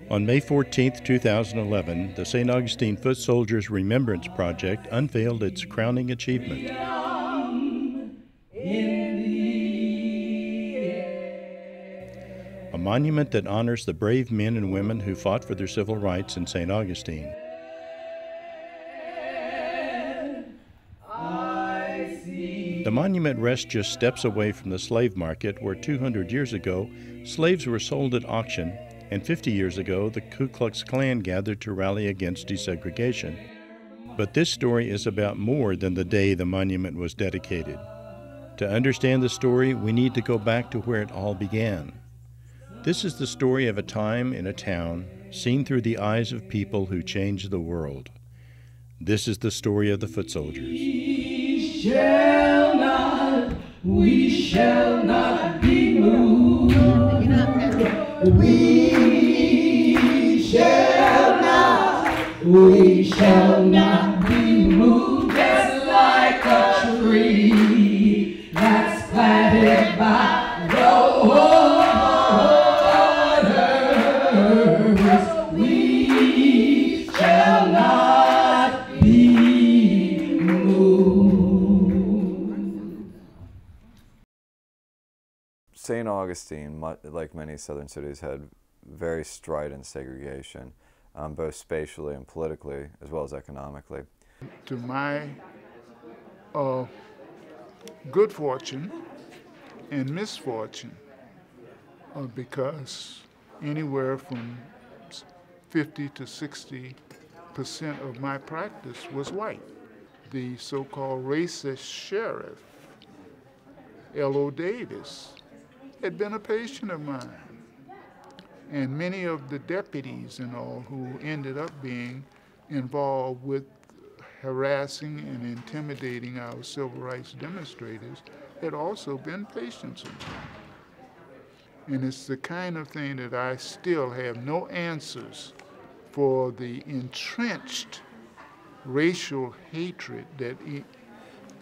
On May 14, 2011, the St. Augustine Foot Soldiers Remembrance Project unveiled its crowning achievement. A monument that honors the brave men and women who fought for their civil rights in St. Augustine. The monument rests just steps away from the slave market where 200 years ago, slaves were sold at auction, and 50 years ago, the Ku Klux Klan gathered to rally against desegregation. But this story is about more than the day the monument was dedicated. To understand the story, we need to go back to where it all began. This is the story of a time in a town, seen through the eyes of people who changed the world. This is the story of the Foot Soldiers. We shall not be moved. We shall not be moved. Just like a tree that's planted by the waters. We shall not be moved. St. Augustine, like many southern cities, had very strident segregation, both spatially and politically, as well as economically. To my good fortune and misfortune, because anywhere from 50 to 60% of my practice was white. The so-called racist sheriff, L.O. Davis, had been a patient of mine. And many of the deputies and all who ended up being involved with harassing and intimidating our civil rights demonstrators had also been patients of mine. And it's the kind of thing that I still have no answers for, the entrenched racial hatred that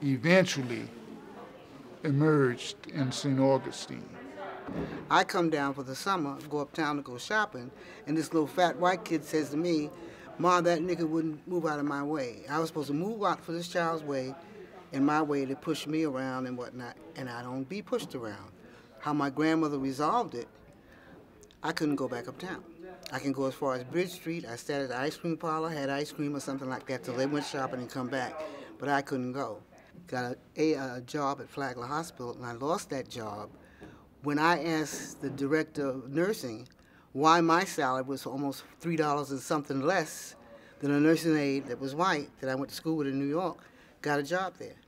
eventually emerged in St. Augustine. I come down for the summer, go uptown to go shopping, and this little fat white kid says to me, "Ma, that nigga wouldn't move out of my way." I was supposed to move out for this child's way, and my way to push me around and whatnot, and I don't be pushed around. How my grandmother resolved it, I couldn't go back uptown. I can go as far as Bridge Street. I stayed at the ice cream parlor, had ice cream or something like that till they went shopping and come back, but I couldn't go. Got a job at Flagler Hospital, and I lost that job when I asked the director of nursing why my salary was almost $3 and something less than a nursing aide that was white, that I went to school with in New York, got a job there.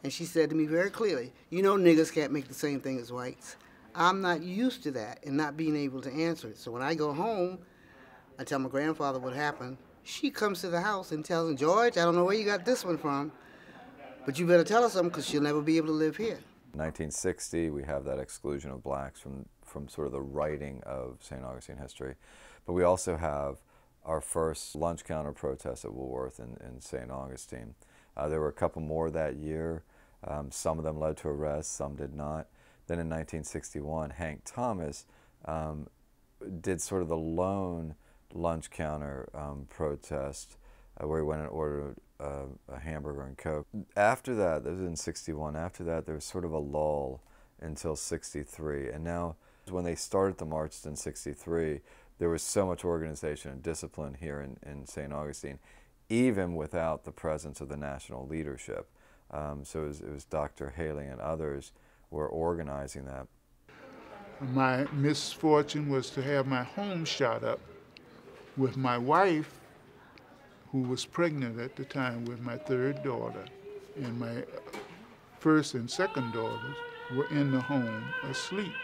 And she said to me very clearly, "You know niggas can't make the same thing as whites." I'm not used to that and not being able to answer it. So when I go home, I tell my grandfather what happened. She comes to the house and tells him, "George, I don't know where you got this one from, but you better tell her something because she'll never be able to live here." 1960, we have that exclusion of blacks from sort of the writing of St. Augustine history. But we also have our first lunch counter protest at Woolworth in St. Augustine. There were a couple more that year. Some of them led to arrests, some did not. Then in 1961, Hank Thomas did sort of the lone lunch counter protest where he went and ordered a hamburger and Coke. After that was in 61, after that there was sort of a lull until 63. And now when they started the march in 63, there was so much organization and discipline here in St. Augustine, even without the presence of the national leadership. So it was Dr. Haley and others were organizing that. My misfortune was to have my home shot up with my wife, who was pregnant at the time with my third daughter, and my first and second daughters were in the home asleep.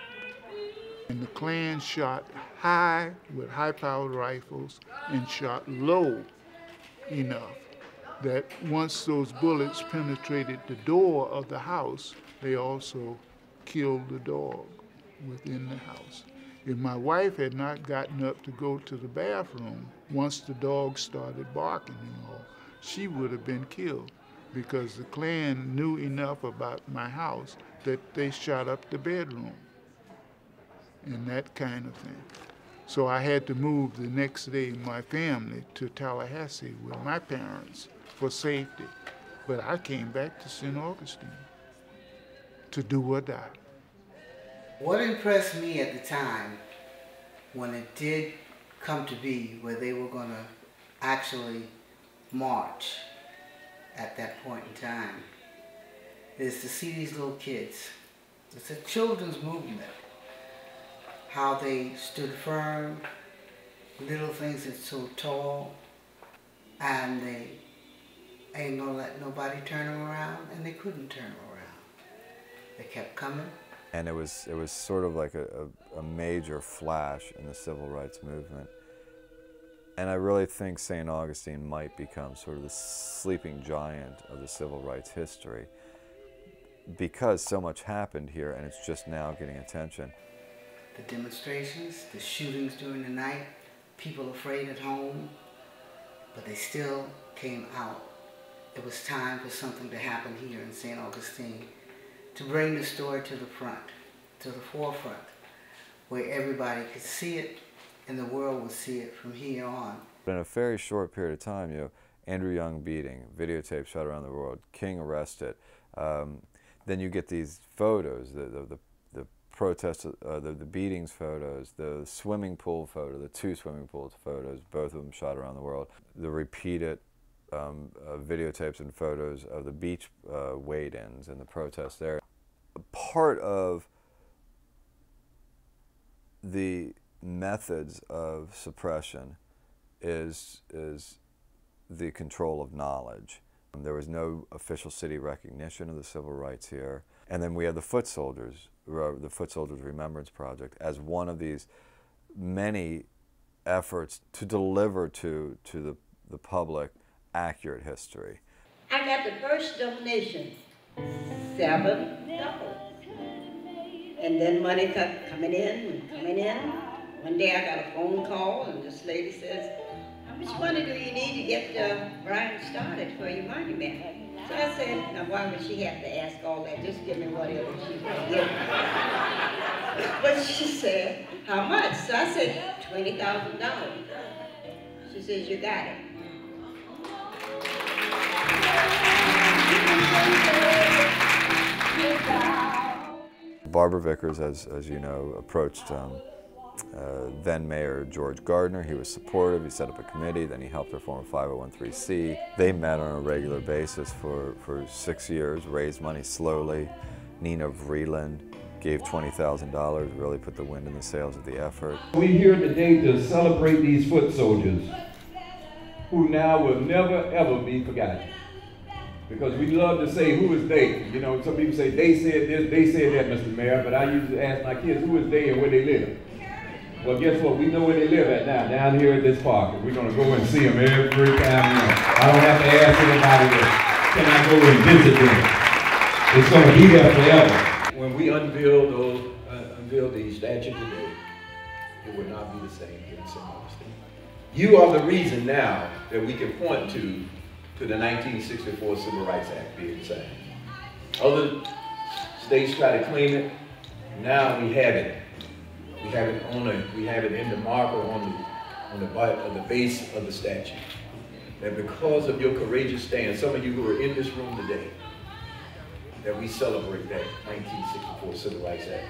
And the Klan shot high with high-powered rifles and shot low enough that once those bullets penetrated the door of the house, they also killed the dog within the house. If my wife had not gotten up to go to the bathroom, once the dog started barking and all, she would have been killed, because the Klan knew enough about my house that they shot up the bedroom and that kind of thing. So I had to move the next day, my family, to Tallahassee with my parents for safety. But I came back to St. Augustine to do or die. What impressed me at the time, when it did come to be where they were going to actually march at that point in time, is to see these little kids. It's a children's movement. How they stood firm, little things that's so tall, and they ain't gonna let nobody turn them around, and they couldn't turn them around. They kept coming. And it was sort of like a major flash in the civil rights movement. And I really think St. Augustine might become sort of the sleeping giant of the civil rights history, because so much happened here and it's just now getting attention. The demonstrations, the shootings during the night, people afraid at home, but they still came out. It was time for something to happen here in St. Augustine, to bring the story to the front, to the forefront, where everybody could see it and the world would see it from here on. In a very short period of time, you know, Andrew Young beating, videotape shot around the world, King arrested. Then you get these photos, the protests, the beatings photos, the swimming pool photo, the 2 swimming pool photos, both of them shot around the world. The repeated videotapes and photos of the beach wade-ins and the protests there. Part of the methods of suppression is the control of knowledge. There was no official city recognition of the civil rights here. And then we have the Foot Soldiers, the Foot Soldiers Remembrance Project, as one of these many efforts to deliver to the public accurate history. I got the first donation, $7. And then money kept coming in and coming in. One day I got a phone call and this lady says, "How much money do you need to get Brian started for your monument?" So I said, now why would she have to ask all that? Just give me whatever she's going to give me. But she said, "How much?" So I said, $20,000. She says, "You got it." Barbara Vickers, as you know, approached then Mayor George Gardner. He was supportive, he set up a committee, then he helped her form a 501(c)(3). They met on a regular basis for 6 years, raised money slowly. Nina Vreeland gave $20,000, really put the wind in the sails of the effort. We're here today to celebrate these foot soldiers who now will never ever be forgotten. Because we love to say, who is they? You know, some people say, they said this, they said that, Mr. Mayor, but I usually ask my kids, who is they and where they live? Well, guess what? We know where they live at now, down here at this park. And we're going to go and see them every time. You know. I don't have to ask anybody, can I go and visit them? It's going to be there forever. When we unveil the statue today, it would not be the same here in St. Augustine. You are the reason now that we can point to the 1964 Civil Rights Act being signed. Other states try to claim it. Now we have it. We have it in the marker on the base of the statue. That because of your courageous stand, some of you who are in this room today, that we celebrate that 1964 Civil Rights Act.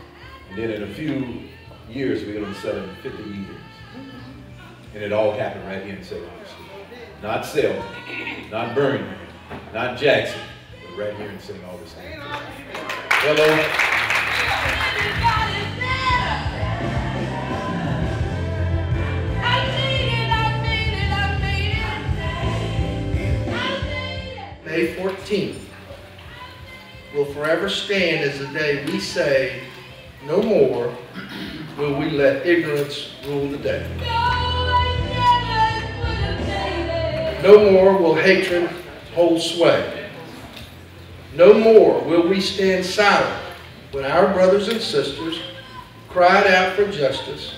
And then in a few years, we're going to be celebrating 50 years. And it all happened right here in St. Augustine. Not Selma, not Birmingham, not Jackson, but right here in St. Augustine. Hello. May 14th will forever stand as the day we say, no more will we let ignorance rule the day. No more will hatred hold sway. No more will we stand silent when our brothers and sisters cried out for justice,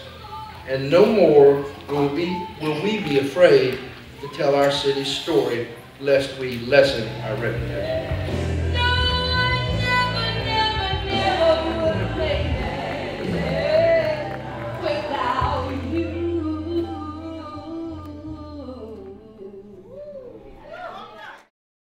and no more will we be afraid to tell our city's story lest we lessen our reputation.